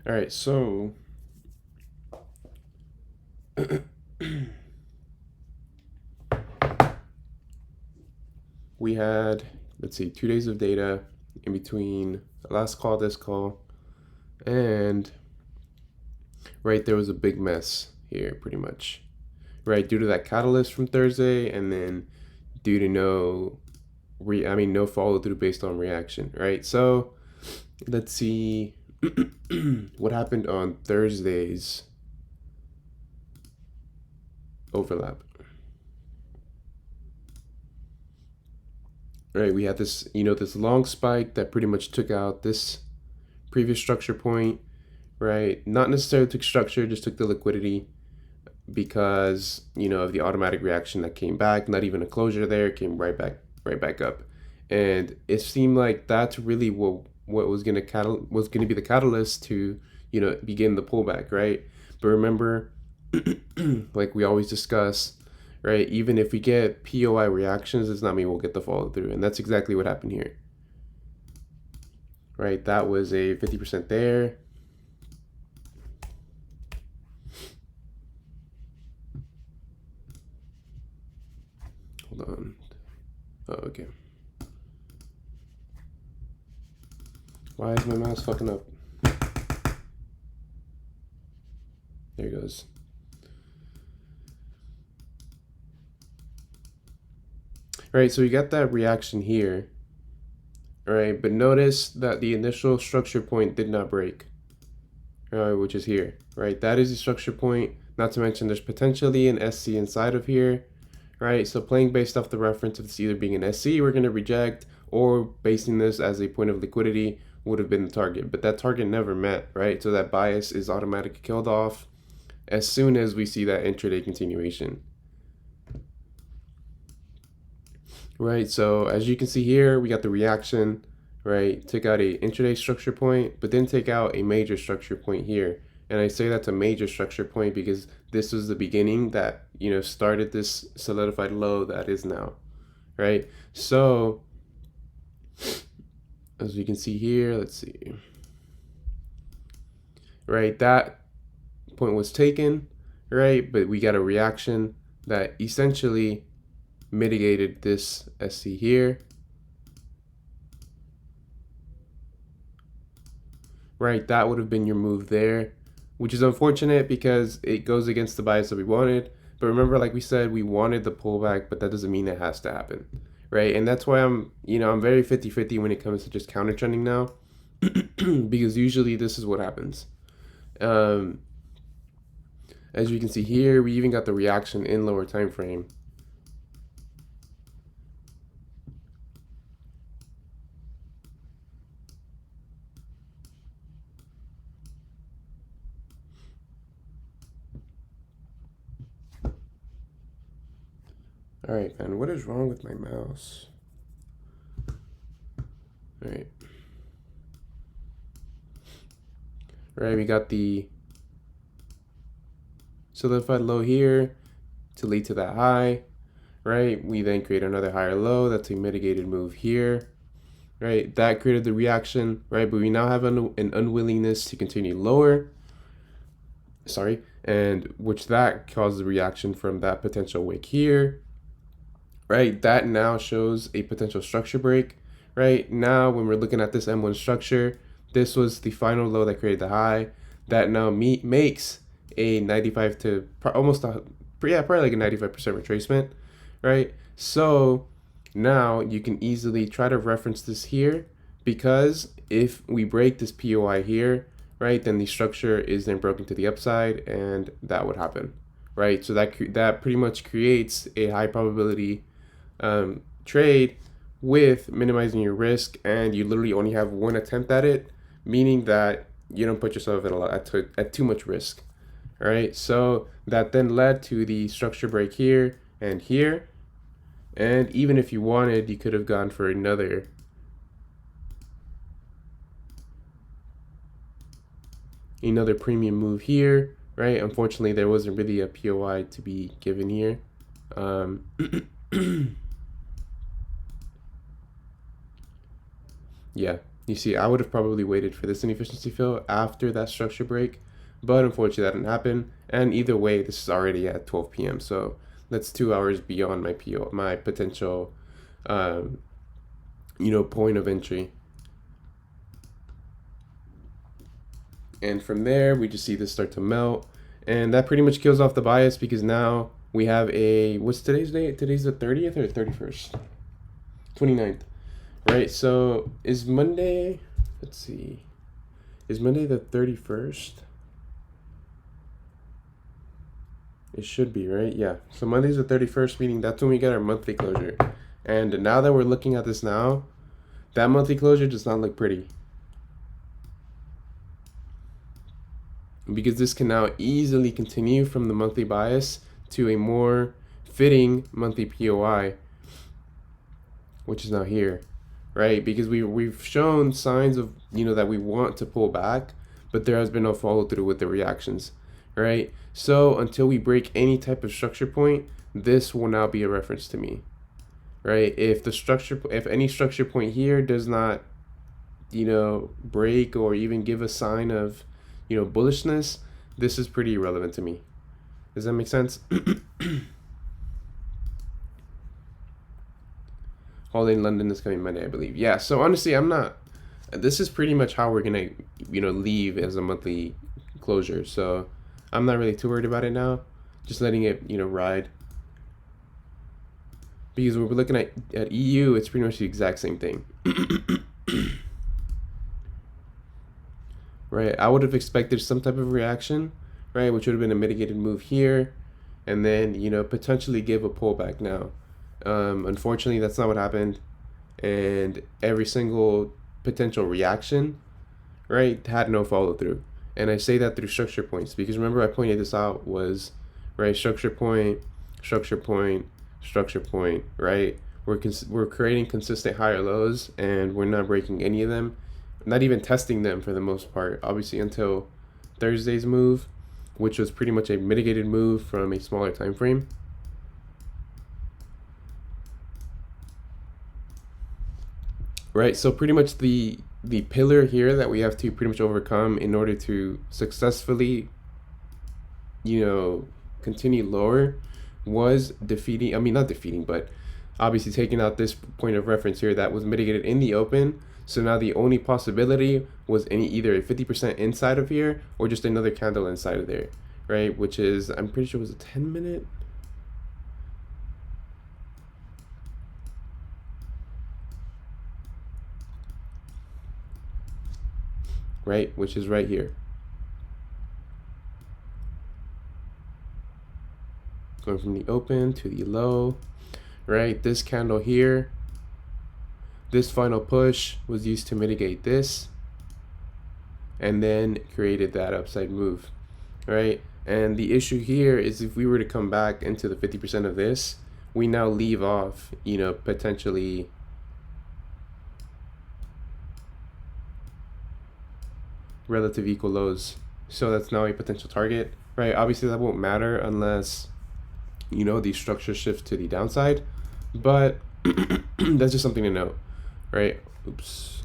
All right, so we had, let's see, 2 days of data in between the last call, this call, and right, there was a big mess here pretty much, right, due to that catalyst from Thursday, and then due to no follow through based on reaction, right? So let's see what happened on Thursday's overlap. Right, we had this, this long spike that pretty much took out this previous structure point, right? Not necessarily took structure, just took the liquidity because, of the automatic reaction that came back, not even a closure there, came right back up. And it seemed like that's really what was going to be the catalyst to, begin the pullback, right? But remember, like we always discuss, right? Even if we get POI reactions, does not mean we'll get the follow through. And that's exactly what happened here. Right? That was a 50% there. Hold on. Oh, okay. Why is my mouse fucking up? There it goes. All right, so we got that reaction here. All right, but notice that the initial structure point did not break, which is here, right? That is the structure point. Not to mention there's potentially an SC inside of here, right? So playing based off the reference of this either being an SC, we're going to reject, or basing this as a point of liquidity would have been the target. But that target never met, right? So that bias is automatically killed off as soon as we see that intraday continuation. Right, so as you can see here, we got the reaction, right? Took out a intraday structure point, but then take out a major structure point here. And I say that's a major structure point because this was the beginning that, started this solidified low that is now, right? So as you can see here, let's see, right? That point was taken, right? But we got a reaction that essentially mitigated this SC here, right? That would have been your move there, which is unfortunate because it goes against the bias that we wanted. But remember, like we said, we wanted the pullback, but that doesn't mean it has to happen, right? And that's why I'm very 50-50 when it comes to just counter trending now, because usually this is what happens. As you can see here, we even got the reaction in lower time frame. All right, man, what is wrong with my mouse? All right. Right, we got the solidified low here to lead to that high, right? We then create another higher low. That's a mitigated move here, right? That created the reaction, right? But we now have an unwillingness to continue lower. Sorry, and which that caused the reaction from that potential wick here, right? That now shows a potential structure break, right? Now, when we're looking at this M1 structure, this was the final low that created the high. That now makes a 95 to almost probably like a 95% retracement, right? So now you can easily try to reference this here, because if we break this POI here, right, then the structure is then broken to the upside, and that would happen, right? So that pretty much creates a high probability trade with minimizing your risk, and you literally only have one attempt at it, meaning that you don't put yourself at too much risk. All right, so that then led to the structure break here and here, and even if you wanted, you could have gone for another premium move here, right? Unfortunately, there wasn't really a POI to be given here. Yeah, You see, I would have probably waited for this inefficiency fill after that structure break, but unfortunately that didn't happen. And either way, this is already at 12 p.m. So that's 2 hours beyond my PO, my potential, point of entry. And from there, we just see this start to melt. And that pretty much kills off the bias because now we have what's today's date? Today's the 30th or 31st? 29th. Right, so is Monday, let's see, is Monday the 31st? It should be, right? Yeah, so Monday's the 31st, meaning that's when we get our monthly closure. And now that we're looking at this now, that monthly closure does not look pretty. Because this can now easily continue from the monthly bias to a more fitting monthly POI, which is now here. Right, because we've shown signs of that we want to pull back, but there has been no follow through with the reactions, right? So until we break any type of structure point, this will now be a reference to me, right? If any structure point here does not break or even give a sign of bullishness, this is pretty irrelevant to me. Does that make sense? Holiday in London is coming Monday, I believe. Yeah, so honestly, this is pretty much how we're gonna, leave as a monthly closure. So I'm not really too worried about it now. Just letting it, ride. Because when we're looking at EU, it's pretty much the exact same thing. Right, I would have expected some type of reaction, right, which would have been a mitigated move here, and then, potentially give a pullback now. Unfortunately, that's not what happened, and every single potential reaction, right, had no follow through. And I say that through structure points because remember I pointed this out was right structure point, structure point, structure point. Right, we're creating consistent higher lows, and we're not breaking any of them, not even testing them for the most part. Obviously, until Thursday's move, which was pretty much a mitigated move from a smaller time frame. Right, so pretty much the pillar here that we have to pretty much overcome in order to successfully, continue lower was not defeating, but obviously taking out this point of reference here that was mitigated in the open. So now the only possibility was either a 50% inside of here or just another candle inside of there, right? Which is, I'm pretty sure it was a 10-minute. Right, which is right here. Going from the open to the low, right? This candle here, this final push was used to mitigate this and then created that upside move, right? And the issue here is if we were to come back into the 50% of this, we now leave off, potentially relative equal lows. So that's now a potential target, right? Obviously that won't matter unless, the structure shifts to the downside, but that's just something to note, right? Oops.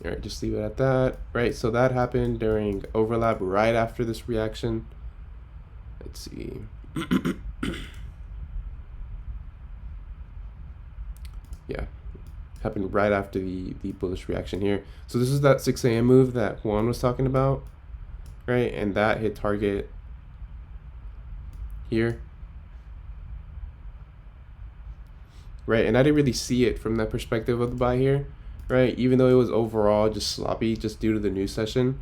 All right, just leave it at that, right? So that happened during overlap right after this reaction. Let's see. Yeah, happened right after the bullish reaction here. So this is that 6 a.m. move that Juan was talking about, right? And that hit target here, right? And I didn't really see it from that perspective of the buy here, right? Even though it was overall just sloppy just due to the news session.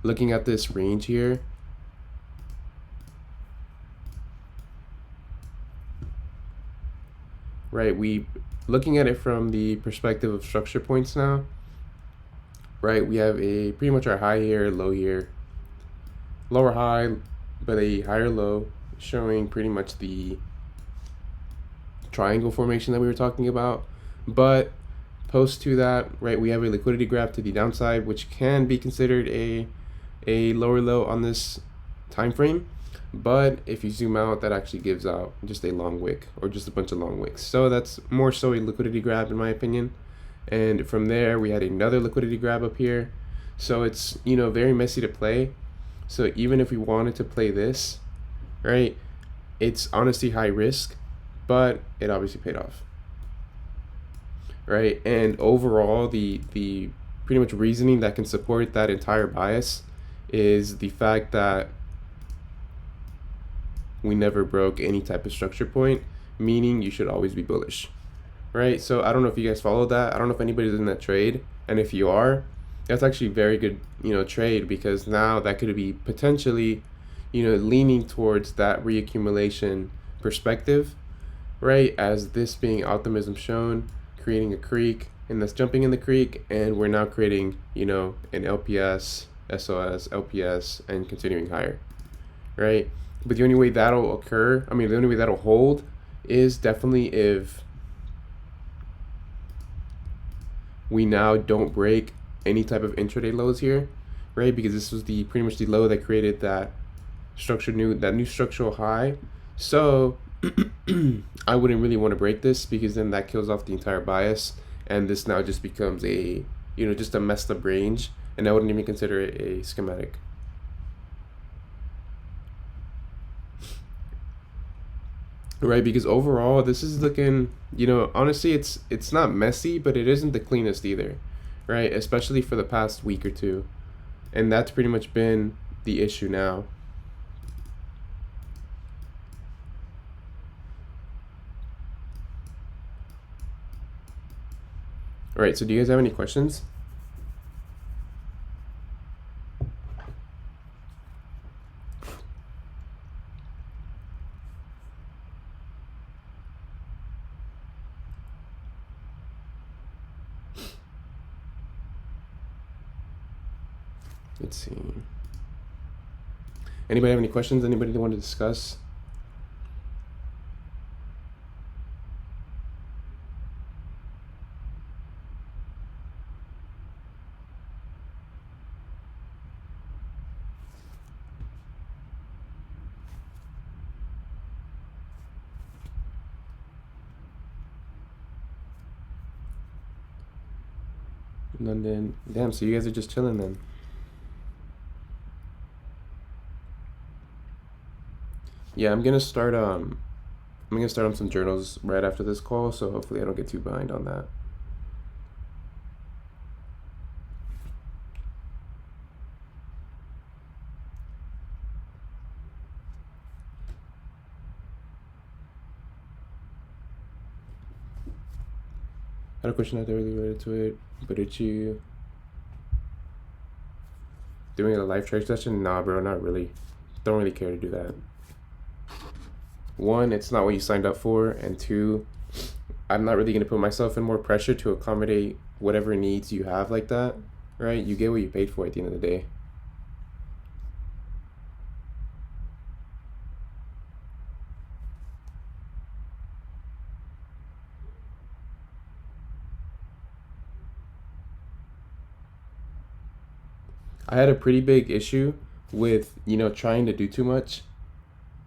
Looking at this range here, right, looking at it from the perspective of structure points now, right, we have pretty much our high here, low here, lower high, but a higher low, showing pretty much the triangle formation that we were talking about. But post to that, right, we have a liquidity graph to the downside, which can be considered a lower low on this time frame. But if you zoom out, that actually gives out just a long wick or just a bunch of long wicks. So that's more so a liquidity grab in my opinion. And from there, we had another liquidity grab up here. So it's, you know, very messy to play. So even if we wanted to play this, right, it's honestly high risk, but it obviously paid off, right? And overall, the pretty much reasoning that can support that entire bias is the fact that we never broke any type of structure point, meaning you should always be bullish, right? So I don't know if you guys followed that. I don't know if anybody's in that trade, and if you are, that's actually a very good, you know, trade, because now that could be potentially, you know, leaning towards that reaccumulation perspective, right? As this being optimism shown, creating a creek, and that's jumping in the creek, and we're now creating, you know, an LPS, SOS, LPS, and continuing higher, right? But the only way that'll occur, I mean, the only way that'll hold is definitely if we now don't break any type of intraday lows here, right? Because this was the pretty much the low that created that new structural high. So I wouldn't really want to break this, because then that kills off the entire bias, and this now just becomes a, you know, just a messed up range, and I wouldn't even consider it a schematic. Right, because overall this is looking, you know, honestly it's not messy, but it isn't the cleanest either, right? Especially for the past week or two, and that's pretty much been the issue now. All right, so do you guys have any questions? Let's see. Anybody have any questions? Anybody that want to discuss? London. Damn, so you guys are just chilling then. Yeah, I'm gonna start on some journals right after this call, so hopefully I don't get too behind on that. I had a question out there really related to it, but it's you doing a live trade session? Nah, bro, not really. Don't really care to do that. One, it's not what you signed up for, and two, I'm not really gonna put myself in more pressure to accommodate whatever needs you have like that, right? You get what you paid for at the end of the day. I had a pretty big issue with, you know, trying to do too much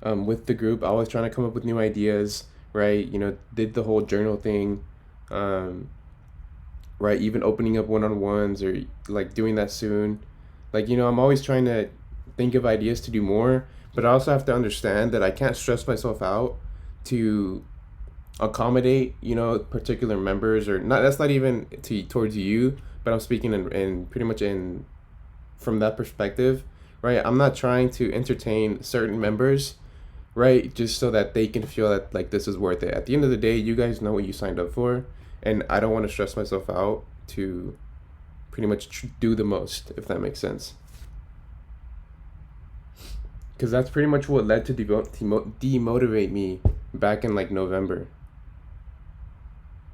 with the group. I was trying to come up with new ideas, right? You know, did the whole journal thing, right? Even opening up one-on-ones, or like doing that soon. Like, you know, I'm always trying to think of ideas to do more, but I also have to understand that I can't stress myself out to accommodate, you know, particular members, or not. That's not even towards you, but I'm speaking in pretty much in from that perspective, right? I'm not trying to entertain certain members, right, just so that they can feel that like this is worth it. At the end of the day, you guys know what you signed up for, and I don't want to stress myself out to pretty much do the most, if that makes sense. Because that's pretty much what led to demotivate me back in like November.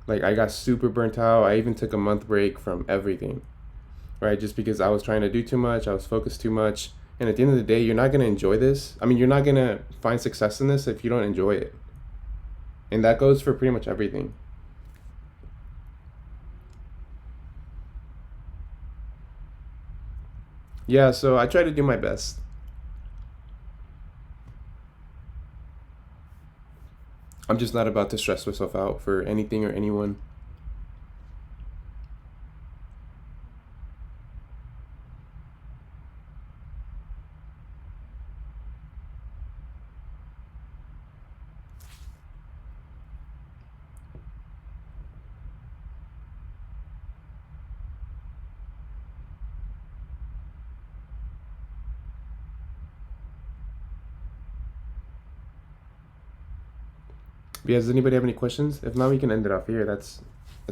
Like, I got super burnt out. I even took a month break from everything, right? Just because I was trying to do too much, I was focused too much. And at the end of the day, you're not going to enjoy this. I mean, you're not going to find success in this if you don't enjoy it. And that goes for pretty much everything. Yeah, so I try to do my best. I'm just not about to stress myself out for anything or anyone. Yeah, does anybody have any questions? If not, we can end it off here. That's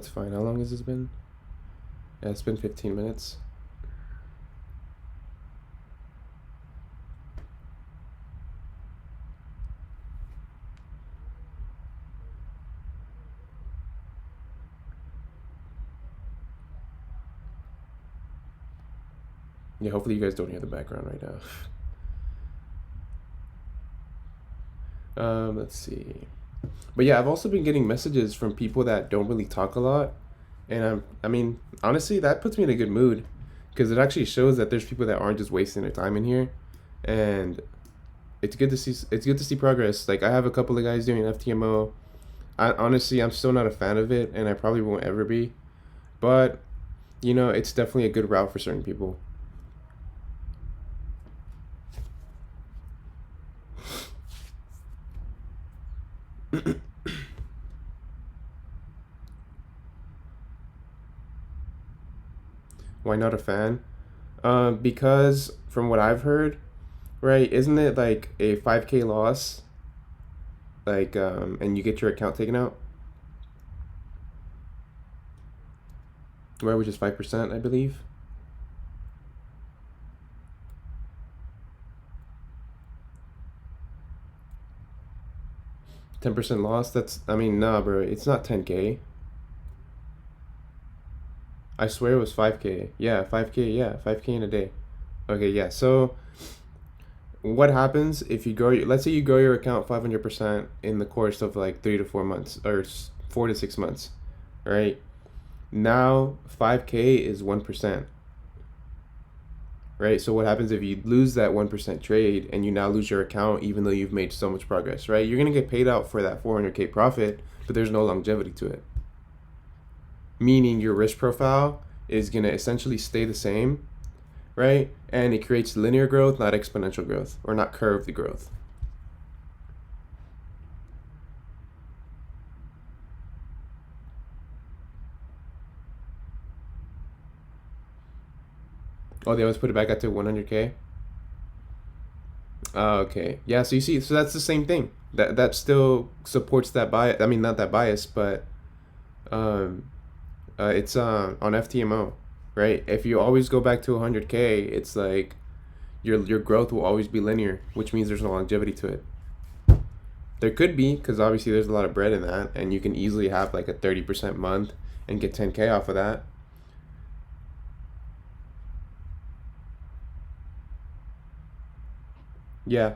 fine. How long has this been? Yeah, it's been 15 minutes. Yeah, hopefully you guys don't hear the background right now. Let's see. But yeah, I've also been getting messages from people that don't really talk a lot, and I mean, honestly, that puts me in a good mood, because it actually shows that there's people that aren't just wasting their time in here, and it's good to see. It's good to see progress. Like I have a couple of guys doing FTMO. Honestly, I'm still not a fan of it, and I probably won't ever be. But you know, it's definitely a good route for certain people. Why not a fan? Because from what I've heard, right, isn't it like a 5K loss, like and you get your account taken out, right, which is 5%, I believe. 10% loss. That's, I mean, nah, bro, it's not 10K. I swear it was 5K. Yeah, 5K. Yeah, 5K in a day. Okay, yeah. So what happens if you grow? Let's say you grow your account 500% in the course of like 3 to 4 months, or 4 to 6 months, right? Now 5K is 1%, right? So what happens if you lose that 1% trade and you now lose your account, even though you've made so much progress, right? You're gonna get paid out for that 400K profit, but there's no longevity to it. Meaning your risk profile is gonna essentially stay the same, right? And it creates linear growth, not exponential growth, or not curved growth. Oh, they always put it back up to 100K. Oh, okay. Yeah. So you see, so that's the same thing. That still supports that bias. I mean, not that bias, but um, it's on FTMO, right? If you always go back to 100K, it's like your growth will always be linear, which means there's no longevity to it. There could be, because obviously there's a lot of bread in that, and you can easily have like a 30% month and get 10K off of that. Yeah.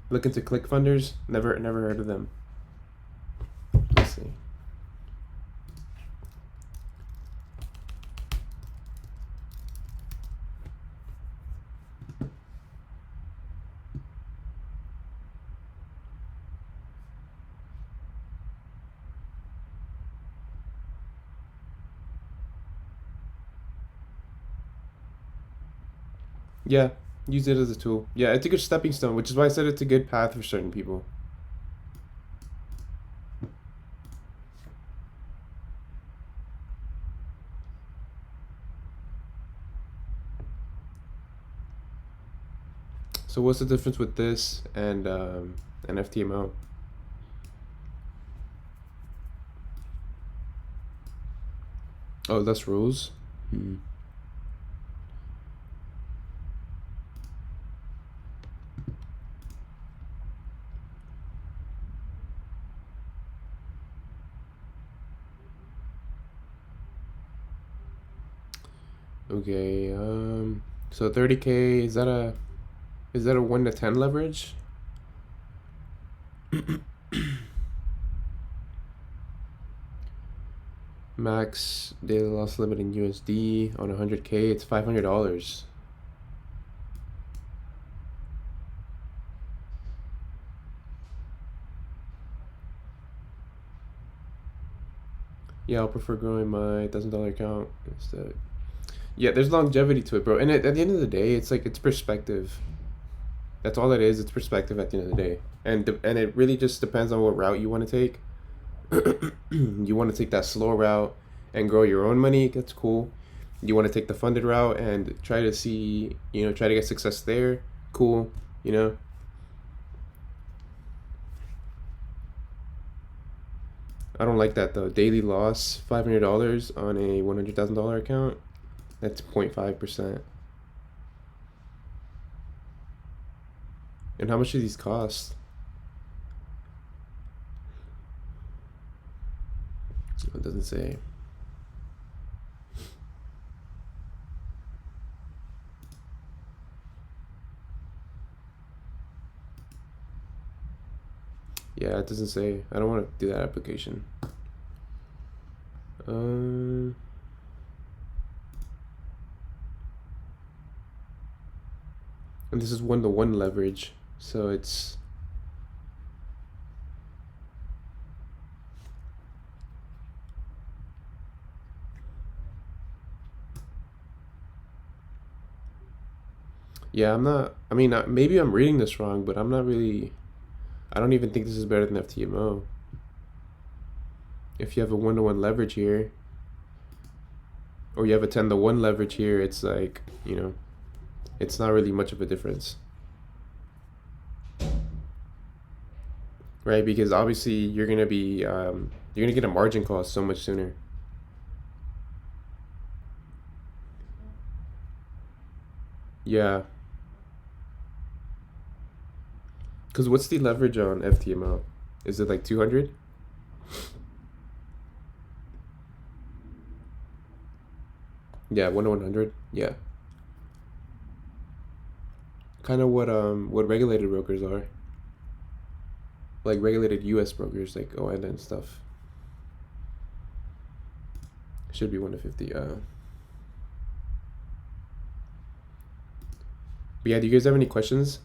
Look into click funders. Never heard of them. Let's see. Yeah, use it as a tool. Yeah, it's a good stepping stone, which is why I said it's a good path for certain people. So what's the difference with this and FTMO? Oh, less rules. Okay. So 30K, is that a 1 to 10 leverage? Max daily loss limit in USD on 100K, it's $500. Yeah, I'll prefer growing my $1,000 account instead. Yeah, there's longevity to it, bro. And at the end of the day, it's like it's perspective. That's all it is. It's perspective at the end of the day, and it really just depends on what route you want to take. You want to take that slow route and grow your own money. That's cool. You want to take the funded route and try to see, try to get success there. Cool. I don't like that though. Daily loss, $500 on a $100,000 account. That's 0.5%. And how much do these cost? It doesn't say. Yeah, it doesn't say. I don't want to do that application. And this is 1-to-1 leverage, so it's yeah, I'm not, I mean, maybe I'm reading this wrong, but I'm not really, I don't even think this is better than FTMO. If you have a 1-to-1 leverage here, or you have a 10-to-1 leverage here, it's like, it's not really much of a difference. Right, because obviously you're gonna be, you're gonna get a margin call so much sooner. Yeah. Because what's the leverage on FTMO? Is it like 200? Yeah, 1-to-100. Yeah. Kind of what regulated brokers are. Like regulated US brokers like ON and stuff. Should be 1-to-50. But yeah, do you guys have any questions?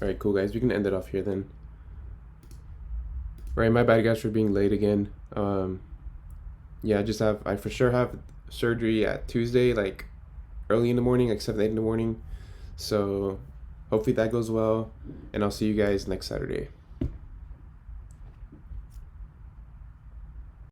All right, cool guys. We can end it off here then. All right, my bad guys for being late again. Yeah, I for sure have surgery at Tuesday, like early in the morning, like 7, 8 in the morning. So hopefully that goes well, and I'll see you guys next Saturday.